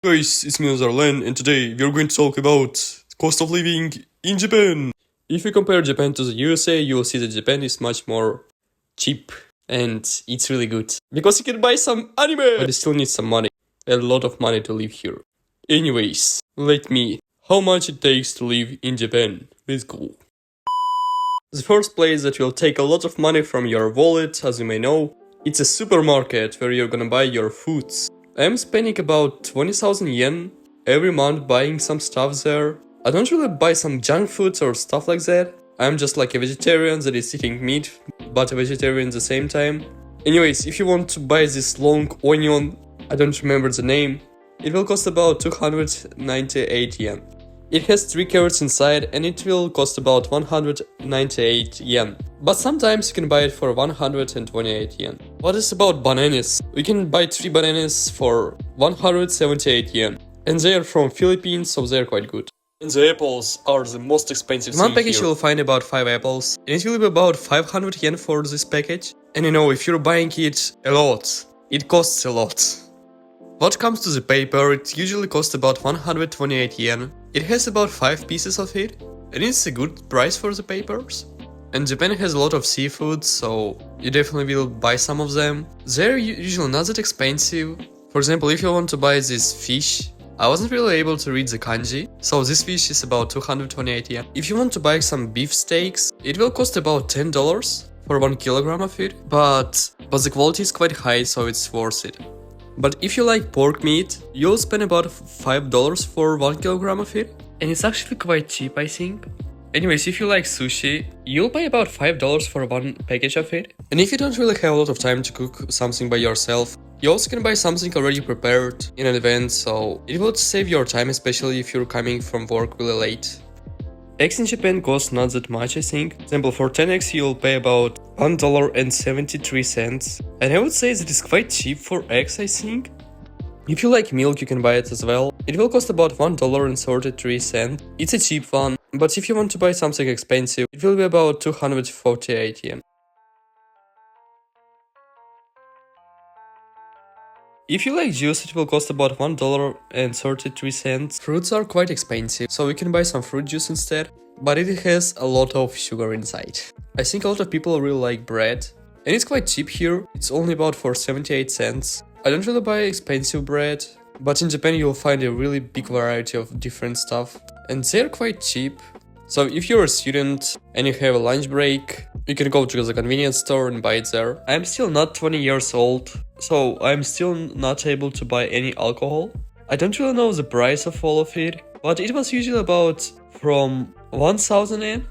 Guys, it's me Nazaru Lan, and today we are going to talk about cost of living in Japan. If you compare Japan to the USA, you will see that Japan is much more cheap and it's really good. Because you can buy some anime, but you still need some money. A lot of money to live here. Anyways, let me. How much it takes to live in Japan? Let's go. The first place that will take a lot of money from your wallet, as you may know, it's a supermarket where you're gonna buy your foods. I'm spending about 20,000 yen every month buying some stuff there. I don't really buy some junk foods or stuff like that. I'm just like a vegetarian that is eating meat, but a vegetarian at the same time. Anyways, if you want to buy this long onion, I don't remember the name, it will cost about 298 yen. It has 3 carrots inside and it will cost about 198 yen. But sometimes you can buy it for 128 yen. What is about bananas? We can buy 3 bananas for 178 yen. And they are from Philippines, so they're quite good. And the apples are the most expensive thing. One package here. You will find about 5 apples. And it will be about 500 yen for this package. And you know, if you're buying it a lot, it costs a lot. What comes to the paper, it usually costs about 128 yen. It has about 5 pieces of it, and it's a good price for the papers. And Japan has a lot of seafood, so you definitely will buy some of them. They're usually not that expensive. For example, if you want to buy this fish, I wasn't really able to read the kanji, so this fish is about 228 yen. If you want to buy some beef steaks, it will cost about $10 for 1 kilogram of it, but the quality is quite high, so it's worth it. But if you like pork meat, you'll spend about $5 for 1 kilogram of it. And it's actually quite cheap, I think. Anyways, if you like sushi, you'll pay about $5 for 1 package of it. And if you don't really have a lot of time to cook something by yourself, you also can buy something already prepared in advance, so it will save your time, especially if you're coming from work really late. Eggs in Japan cost not that much, I think. For example, for 10 eggs you'll pay about $1.73. And I would say that it's quite cheap for eggs, I think. If you like milk, you can buy it as well. It will cost about $1.33. It's a cheap one, but if you want to buy something expensive, it will be about 248 yen. If you like juice, it will cost about $1.33. Fruits are quite expensive, so you can buy some fruit juice instead, but it has a lot of sugar inside. I think a lot of people really like bread, and it's quite cheap here. It's only about for 78 cents. I don't really buy expensive bread, but in Japan you'll find a really big variety of different stuff, and they're quite cheap. So if you're a student and you have a lunch break, you can go to the convenience store and buy it there. I'm still not 20 years old, so I'm still not able to buy any alcohol. I don't really know the price of all of it, but it was usually about from 1,000 yen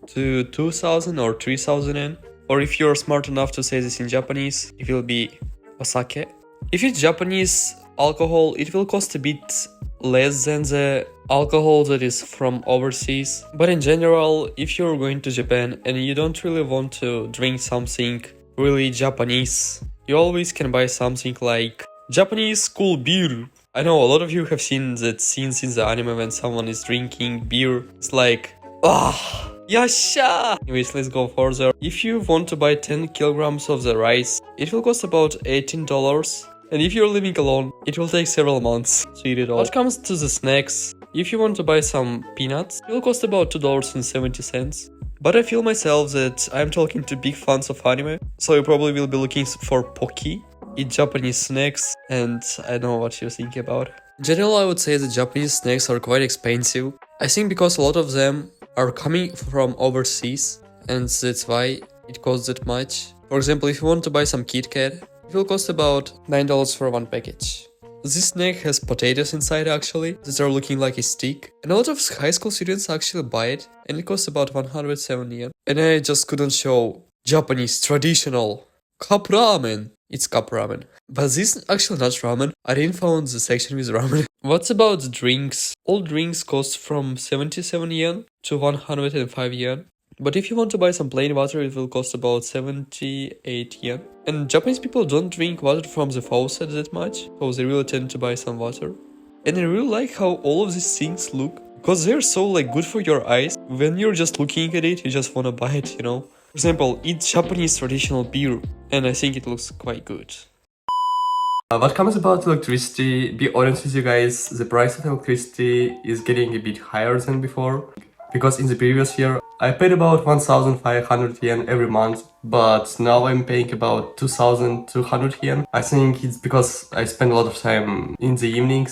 to 2,000 or 3,000 yen. Or if you're smart enough to say this in Japanese, it will be osake. If it's Japanese alcohol, it will cost a bit less than the alcohol that is from overseas. But in general, if you're going to Japan and you don't really want to drink something really Japanese, you always can buy something like Japanese cool beer. I know a lot of you have seen that scenes in the anime when someone is drinking beer. It's like, ah, yasha! Anyways, let's go further. If you want to buy 10 kilograms of the rice, it will cost about $18. And if you're living alone, it will take several months to eat it all. What comes to the snacks, if you want to buy some peanuts, it will cost about $2.70. But I feel myself that I'm talking to big fans of anime, so you probably will be looking for Pocky, eat Japanese snacks, and I don't know what you're thinking about. In general, I would say that Japanese snacks are quite expensive. I think because a lot of them are coming from overseas, and that's why it costs that much. For example, if you want to buy some Kit Kat, it will cost about $9 for 1 package. This snack has potatoes inside actually, that are looking like a stick. And a lot of high school students actually buy it, and it costs about 170 yen. And I just couldn't show Japanese traditional cup ramen. It's cup ramen. But this is actually not ramen. I didn't find the section with ramen. What's about the drinks? All drinks cost from 77 yen to 105 yen. But if you want to buy some plain water, it will cost about 78 yen. And Japanese people don't drink water from the faucet that much, so they really tend to buy some water. And I really like how all of these things look, because they're so like good for your eyes. When you're just looking at it, you just wanna buy it, you know. For example, eat Japanese traditional beer, and I think it looks quite good. What comes about electricity, be honest with you guys, the price of electricity is getting a bit higher than before. Because in the previous year, I paid about 1,500 yen every month, but now I'm paying about 2,200 yen. I think it's because I spend a lot of time in the evening,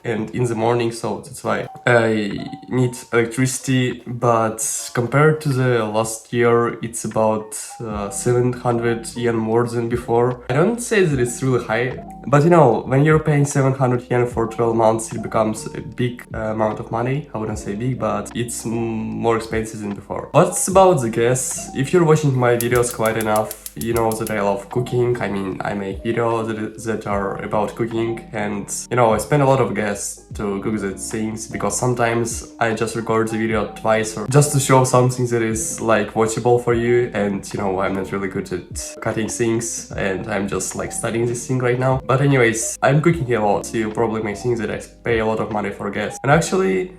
and in the morning, so that's why I need electricity. But compared to the last year, it's about 700 yen more than before. I don't say that it's really high, but you know, when you're paying 700 yen for 12 months, it becomes a big amount of money. I wouldn't say big, but it's more expensive than before. What's about the gas? If you're watching my videos quite enough, you know that I love cooking. I mean, I make videos that are about cooking, and you know, I spend a lot of gas to cook the things because sometimes I just record the video twice or just to show something that is like watchable for you, and you know, I'm not really good at cutting things and I'm just like studying this thing right now. But anyways, I'm cooking a lot, so you probably may think that I pay a lot of money for gas. And actually,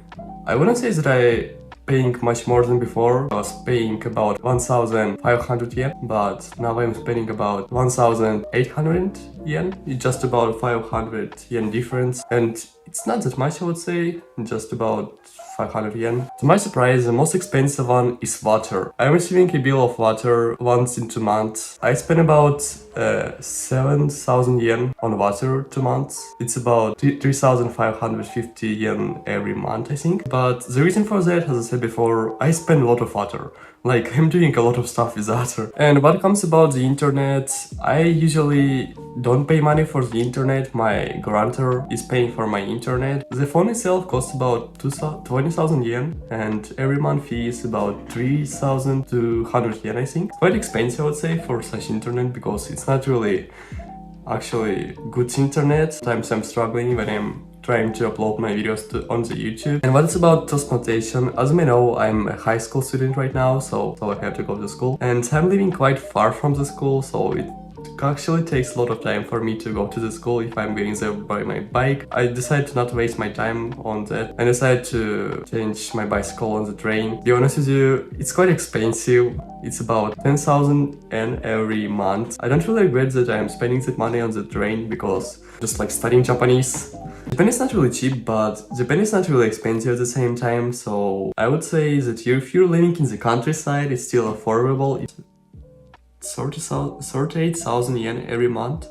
I wouldn't say that I paying much more than before. I was paying about 1,500 yen, but now I'm spending about 1,800 yen. It's just about 500 yen difference, and it's not that much, I would say, just about 500 yen. To my surprise, the most expensive one is water. I'm receiving a bill of water once in 2 months. I spend about 7,000 yen on water 2 months. It's about 3,550 yen every month, I think. But the reason for that, as I said before, I spend a lot of water. Like, I'm doing a lot of stuff with water. And what comes about the internet, I usually don't pay money for the internet. My guarantor is paying for my internet. The phone itself costs about 20,000 yen, and every month fee is about 3,200 yen, I think. Quite expensive, I would say, for such internet, because it's not really actually good internet. Sometimes I'm struggling when I'm trying to upload my videos on the YouTube. And what's about transportation? As you may know, I'm a high school student right now, so I have to go to school. And I'm living quite far from the school, so it actually takes a lot of time for me to go to the school if I'm going there by my bike. I decided to not waste my time on that. I decided to change my bicycle on the train. To be honest with you, it's quite expensive. It's about 10,000 yen every month. I don't really regret that I'm spending that money on the train because just like studying Japanese. Japan is not really cheap, but Japan is not really expensive at the same time, so I would say that if you're living in the countryside, it's still affordable. It's 38,000 yen every month,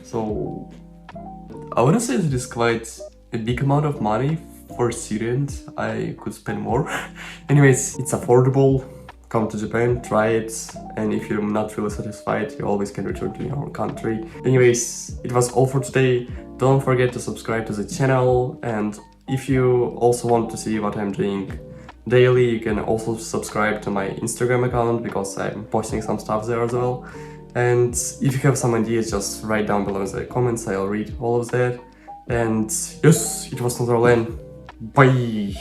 so I wouldn't say that it's quite a big amount of money for a student. I could spend more. Anyways, it's affordable. Come to Japan, try it, and if you're not really satisfied, you always can return to your own country. Anyways, it was all for today. Don't forget to subscribe to the channel, and if you also want to see what I'm doing daily, you can also subscribe to my Instagram account because I'm posting some stuff there as well. And if you have some ideas, just write down below in the comments. I'll read all of that. And yes, it was Nazaru Lan. Bye!